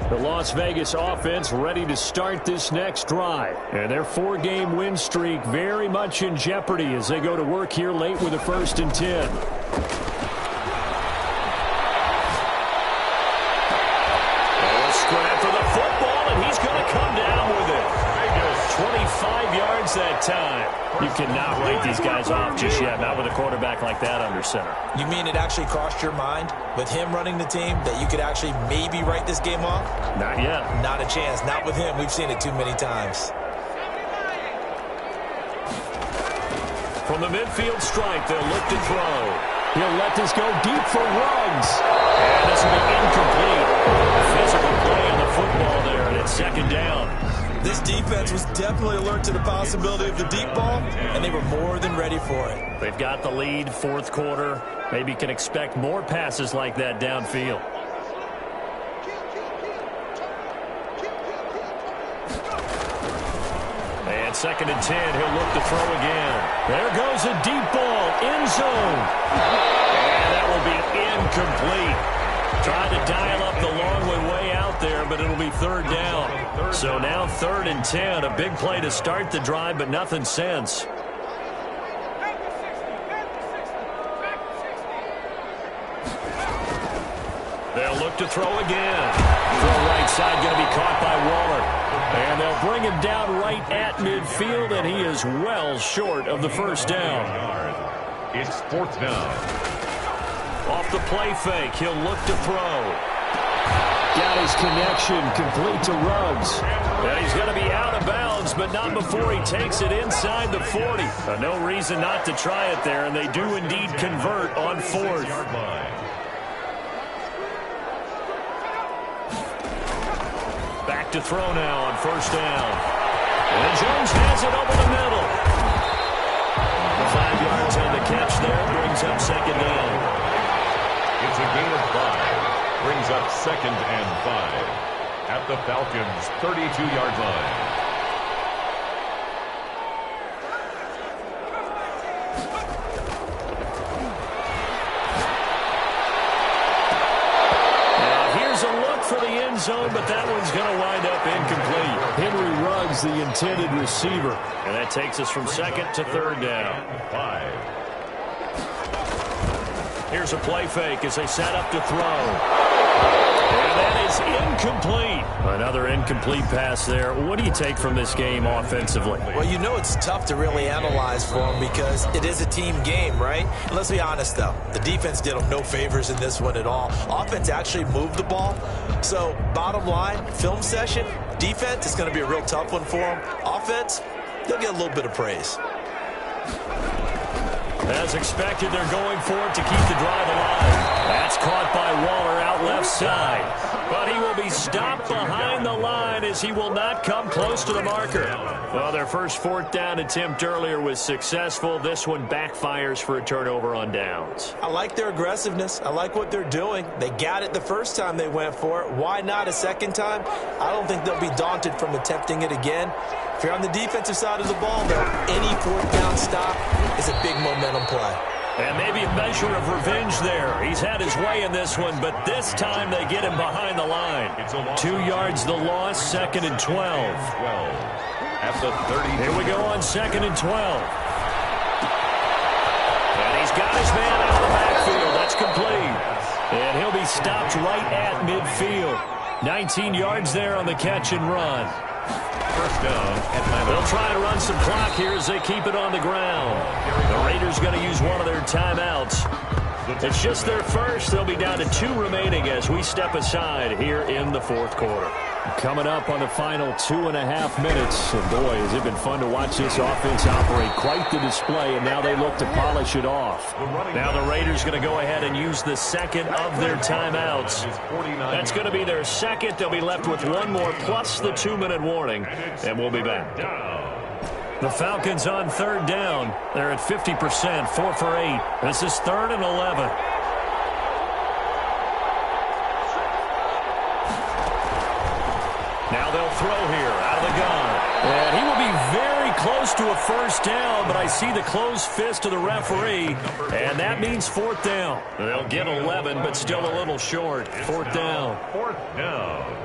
Speaker 4: The Las Vegas offense ready to start this next drive. And their 4-game win streak very much in jeopardy as they go to work here late with a 1st and 10. Scrap for the football, and he's going to come down with it. 25 yards that time. You cannot write these guys off just yet, not with a quarterback like that under center.
Speaker 6: You mean it actually crossed your mind with him running the team that you could actually maybe write this game off?
Speaker 4: Not yet.
Speaker 6: Not a chance. Not with him. We've seen it too many times.
Speaker 4: From the midfield stripe, they'll look to throw. He'll let this go deep for Ruggs. And this will be incomplete. Physical play on the football there, and it's 2nd down.
Speaker 6: This defense was definitely alert to the possibility of the deep ball, and they were more than ready for it.
Speaker 4: They've got the lead, 4th quarter. Maybe can expect more passes like that downfield. And 2nd and 10. He'll look to throw again. There goes a deep ball. End zone. And that will be incomplete. Trying to dial up the long way out there, but it'll be 3rd down. So now 3rd and 10. A big play to start the drive, but nothing since. They'll look to throw again. Throw right side going to be caught by Waller. And they'll bring him down right at midfield, and he is well short of the 1st down.
Speaker 5: It's 4th down.
Speaker 4: Off the play fake, he'll look to throw. Got his connection complete to Ruggs. And he's going to be out of bounds, but not before he takes it inside the 40. No reason not to try it there, and they do indeed convert on 4th. Back to throw now on 1st down. And Jones has it over the middle. 5 yards on the catch there, brings up 2nd down.
Speaker 5: It's a gain of 5. Brings up 2nd and 5 at the Falcons' 32-yard line.
Speaker 4: For the end zone, but that one's going to wind up incomplete. Henry Ruggs, the intended receiver. And that takes us from 2nd to 3rd down. 5. Here's a play fake as they set up to throw. And that is incomplete. Another incomplete pass there. What do you take from this game offensively?
Speaker 6: Well, you know it's tough to really analyze for them because it is a team game, right? And let's be honest, though. The defense did them no favors in this one at all. Offense actually moved the ball. So, bottom line, film session, defense is going to be a real tough one for them. Offense, they'll get a little bit of praise.
Speaker 4: As expected, they're going for it to keep the drive alive. That's caught by Waller out left side. But he will be stopped behind the line as he will not come close to the marker. Well, their first 4th down attempt earlier was successful. This one backfires for a turnover on downs.
Speaker 6: I like their aggressiveness. I like what they're doing. They got it the first time they went for it. Why not a second time? I don't think they'll be daunted from attempting it again. If you're on the defensive side of the ball, though, any 4th down stop is a big momentum play.
Speaker 4: And maybe a measure of revenge there. He's had his way in this one, but this time they get him behind the line. 2 yards the loss, 2nd and 12.
Speaker 5: At the 30.
Speaker 4: Here we go on 2nd and 12. And he's got his man out of the backfield. That's complete. And he'll be stopped right at midfield. 19 yards there on the catch and run.
Speaker 5: 1st down, Atlanta.
Speaker 4: They'll try to run some clock here as they keep it on the ground. The Raiders going to use one of their timeouts. It's just their first. They'll be down to 2 remaining as we step aside here in the 4th quarter. Coming up on the final 2.5 minutes. And boy, has it been fun to watch this offense operate. Quite the display, and now they look to polish it off. Now the Raiders going to go ahead and use the 2nd of their timeouts. That's going to be their 2nd. They'll be left with 1 more plus the 2-minute warning, and we'll be back. The Falcons on 3rd down. They're at 50%, 4 for 8. This is 3rd and 11. Now they'll throw here out of the gun. And he will be very close to a 1st down, but I see the closed fist of the referee, and that means 4th down. They'll get 11, but still a little short. 4th down.
Speaker 5: 4th down.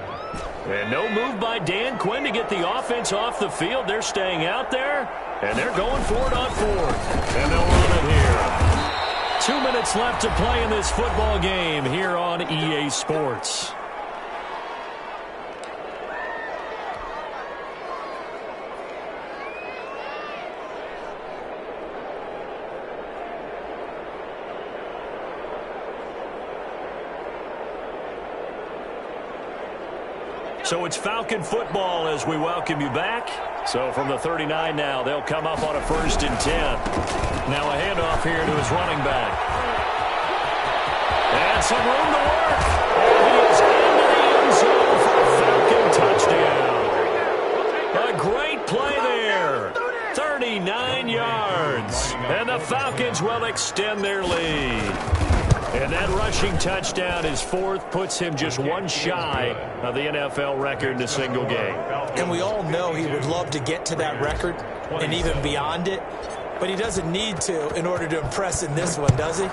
Speaker 4: And no move by Dan Quinn to get the offense off the field. They're staying out there, and they're going for it on 4th. And they'll run it here. 2 minutes left to play in this football game here on EA Sports. So it's Falcon football as we welcome you back. So from the 39 now, they'll come up on a 1st and 10. Now a handoff here to his running back. And some room to work. And he is into the end zone for a Falcon touchdown. A great play there. 39 yards. And the Falcons will extend their lead. And that rushing touchdown, his fourth, puts him just one shy of the NFL record in a single game.
Speaker 6: And we all know he would love to get to that record and even beyond it, but he doesn't need to in order to impress in this one, does he?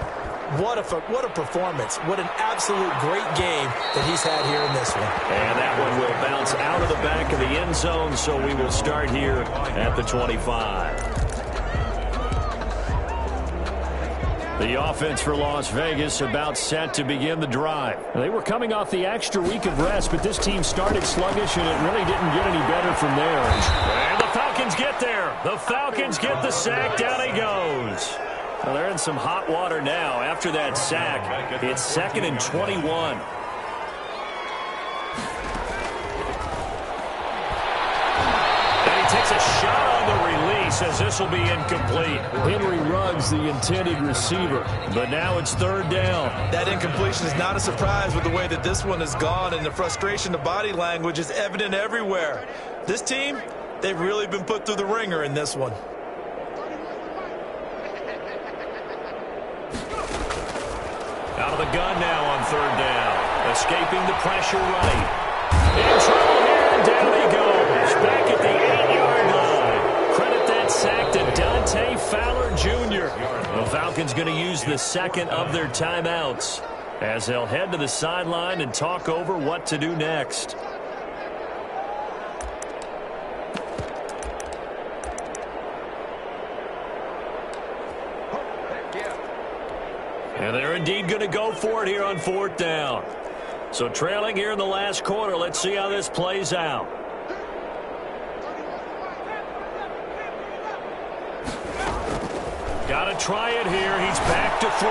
Speaker 6: What a performance. What an absolute great game that he's had here in this one.
Speaker 4: And that one will bounce out of the back of the end zone, so we will start here at the 25. The offense for Las Vegas about set to begin the drive. They were coming off the extra week of rest, but this team started sluggish, and it really didn't get any better from there. And the Falcons get there. The Falcons get the sack. Down he goes. Well, they're in some hot water now. After that sack, it's 2nd and 21. And he takes a shot on the release as this will be incomplete. Henry Ruggs, the intended receiver. But now it's 3rd down.
Speaker 6: That incompletion is not a surprise with the way that this one has gone, and the frustration, the body language is evident everywhere. This team, they've really been put through the ringer in this one.
Speaker 4: Out of the gun now on 3rd down. Escaping the pressure right. In trouble here, and down he goes. Back at the 8-yard line. Credit that sack to Dante Fowler Jr. The Falcons going to use the second of their timeouts as they'll head to the sideline and talk over what to do next. And they're indeed going to go for it here on 4th down. So trailing here in the last quarter. Let's see how this plays out. Got to try it here. He's back to throw.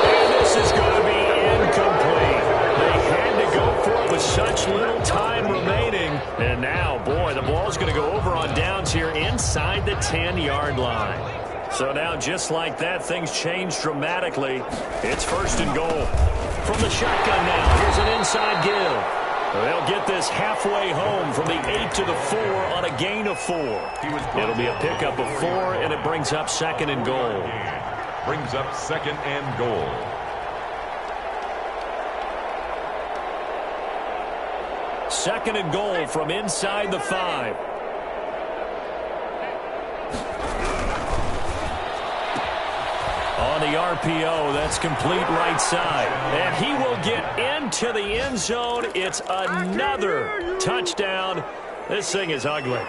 Speaker 4: And this is going to be incomplete. They had to go for it with such little time remaining. And now, boy, the ball's going to go over on downs here inside the 10-yard line. So now, just like that, things change dramatically. It's 1st and goal. From the shotgun now, here's an inside give. They'll get this halfway home from the 8 to the 4 on a gain of 4. It'll be a pickup of 4, and it brings up 2nd and goal.
Speaker 5: Brings up 2nd and goal.
Speaker 4: Second and goal from inside the 5. On the RPO, that's complete right side. And he will get into the end zone. It's another touchdown. This thing is ugly.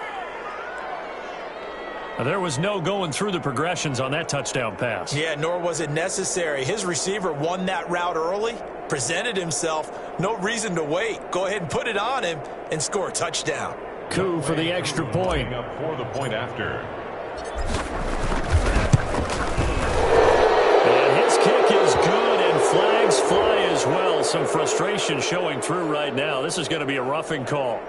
Speaker 4: There was no going through the progressions on that touchdown pass.
Speaker 6: Yeah, nor was it necessary. His receiver won that route early, presented himself. No reason to wait. Go ahead and put it on him and score a touchdown.
Speaker 4: Coup for the extra point.
Speaker 5: Up for the point after.
Speaker 4: Kick is good, and flags fly as well. Some frustration showing through right now. This is going to be a roughing call.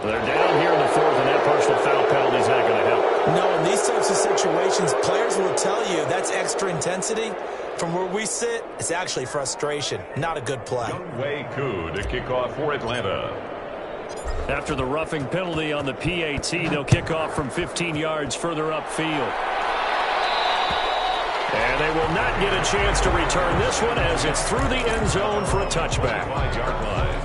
Speaker 4: They're down here in the 4th, and that personal foul penalty is not going to help.
Speaker 6: No, in these types of situations, players will tell you that's extra intensity. From where we sit, it's actually frustration. Not a good play.
Speaker 5: Younghoe Koo to kick off for Atlanta.
Speaker 4: After the roughing penalty on the PAT, they'll kick off from 15 yards further upfield. And they will not get a chance to return this one as it's through the end zone for a touchback.
Speaker 5: 5-yard line.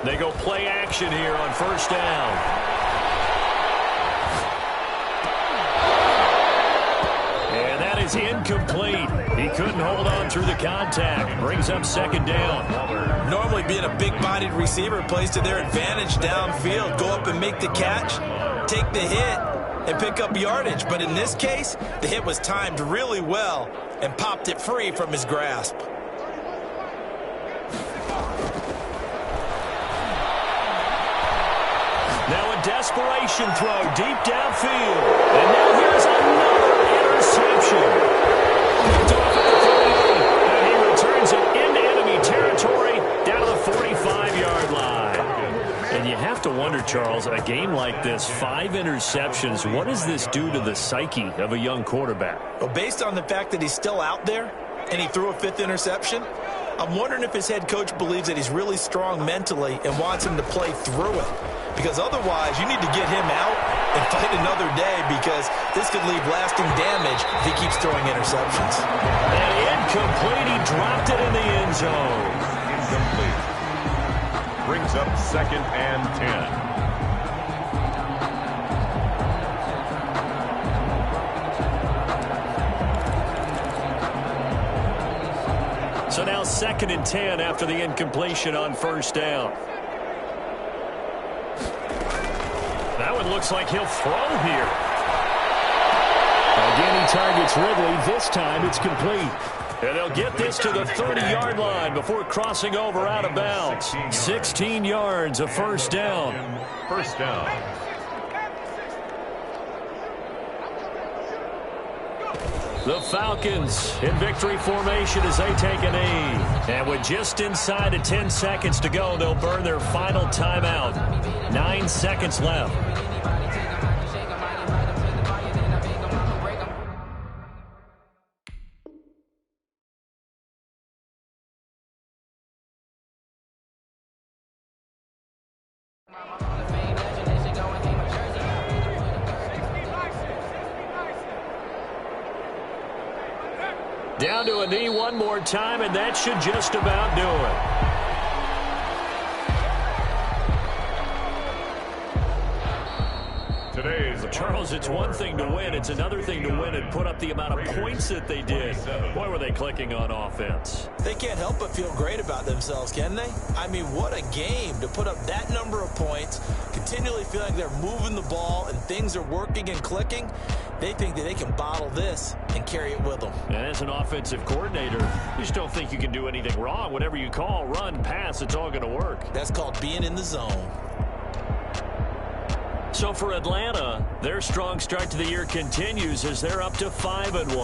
Speaker 4: They go play action here on 1st down. Is incomplete. He couldn't hold on through the contact. Brings up 2nd down.
Speaker 6: Normally being a big-bodied receiver plays to their advantage downfield. Go up and make the catch, take the hit, and pick up yardage. But in this case, the hit was timed really well and popped it free from his grasp.
Speaker 4: Now a desperation throw deep downfield. And now here's another interception. Picked off at the 38, and he returns it into enemy territory down to the 45-yard line. And you have to wonder, Charles, a game like this, 5 interceptions, what does this do to the psyche of a young quarterback?
Speaker 6: Well, based on the fact that he's still out there and he threw a 5th interception, I'm wondering if his head coach believes that he's really strong mentally and wants him to play through it. Because otherwise, you need to get him out and fight another day, because this could leave lasting damage if he keeps throwing interceptions.
Speaker 4: And incomplete. He dropped it in the end zone.
Speaker 5: Incomplete. Brings up 2nd and 10.
Speaker 4: So now 2nd and 10 after the incompletion on 1st down. That one looks like he'll throw here. Again, he targets Ridley. This time it's complete. And they'll get this to the 30-yard line before crossing over out of bounds. 16 yards, a 1st down.
Speaker 5: 1st down.
Speaker 4: The Falcons in victory formation as they take a knee. And with just inside of 10 seconds to go, they'll burn their final timeout. 9 seconds left. Down to a knee one more time, and that should just about do it.
Speaker 5: Today's
Speaker 4: Charles, it's one thing to win. It's another thing to win and put up the amount of points that they did. Boy, were they clicking on offense.
Speaker 6: They can't help but feel great about themselves, can they? I mean, what a game to put up that number of points, continually feel like they're moving the ball and things are working and clicking. They think that they can bottle this and carry it with them.
Speaker 4: And as an offensive coordinator, you just don't think you can do anything wrong. Whatever you call, run, pass, it's all going to work.
Speaker 6: That's called being in the zone.
Speaker 4: So for Atlanta, their strong start to the year continues as they're up to 5-1.